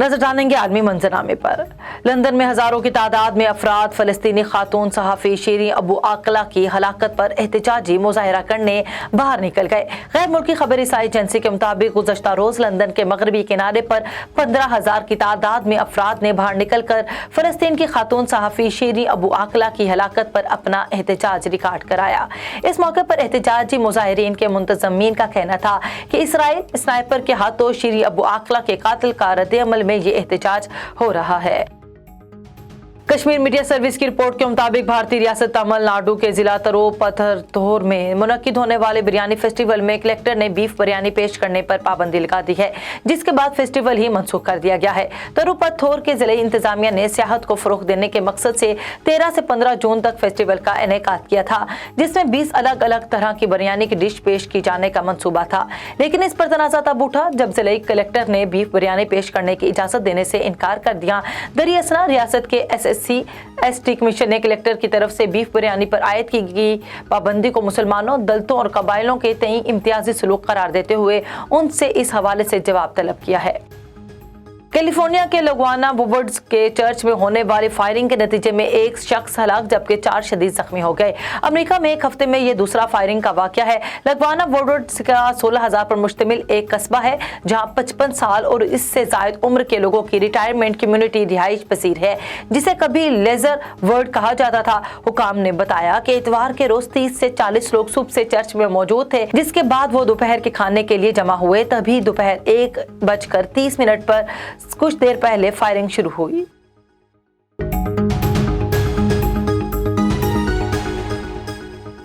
नजर डालेंगे आलमी मंजरनामे पर। लंदन में हजारों की तादाद में अफराद फलस्तीनी खातून सहाफी शीरीन अबू आकला की हलाकत पर एहतजाजी मुजाहरा करने बाहर निकल गए। गैर मुल्की खबर रसाई एजेंसी के मुताबिक गुज़श्ता रोज लंदन के मगरबी किनारे पर 15,000 की तादाद में अफराद ने बाहर निकलकर फलस्तीन की खातून सहाफी शीरीन अबू आकला की हलाकत पर अपना एहतजाज रिकॉर्ड कराया। इस मौके पर एहतजाजी मुजाहिरीन के मुंतजमीन का कहना था कि इसराइल स्नाइपर के हाथों शीरीन अबू आकला के कातिल का रद्द-ए-अमल में ये एहतजाज हो रहा है। कश्मीर मीडिया सर्विस की रिपोर्ट के मुताबिक भारतीय रियासत तमिलनाडु के जिला तिरुपथर में मुनक्किद होने वाले बिरयानी फेस्टिवल में कलेक्टर ने बीफ बिरयानी पेश करने पर पाबंदी लगा दी है, जिसके बाद फेस्टिवल ही मनसूख कर दिया गया है। तिरुपथर के जिले इंतजामिया ने सियाहत को फरोग देने के मकसद से 13 से 15 जून तक फेस्टिवल का इनेकाद किया था, जिसमें 20 अलग अलग तरह की बिरयानी की डिश पेश की जाने का मंसूबा था। लेकिन इस पर तनाज़ा तब उठा जब जिले कलेक्टर ने बीफ बिरयानी पेश करने की इजाजत देने से इनकार कर दिया। दरअसल रियासत के SSC/ST कमीशन ने कलेक्टर की तरफ से बीफ बिरयानी पर आयद की गई पाबंदी को मुसलमानों, दलितों और कबाइलों के तई इम्तियाजी सलूक करार देते हुए उनसे इस हवाले से जवाब तलब किया है। कैलिफोर्निया के लगवाना वुड्स के चर्च में होने वाली फायरिंग के नतीजे में एक शख्स हलाक जबकि 4 शदीद जख्मी हो गए। अमेरिका में एक हफ्ते में ये दूसरा फायरिंग का वाकया है। लगवाना वुड्स का 16,000 पर मुश्तमिल एक कस्बा है जहां 55 साल और इससे जायद उम्र के लोगों की रिटायरमेंट कम्युनिटी रिहाइश पसीर है, जिसे कभी लेजर वर्ड कहा जाता था। हुकाम ने बताया कि इतवार के रोज 30 से 40 लोग सुबह से चर्च में मौजूद थे, जिसके बाद वो दोपहर के खाने के लिए जमा हुए। तभी दोपहर 1:30 पर कुछ देर पहले फायरिंग शुरू हुई।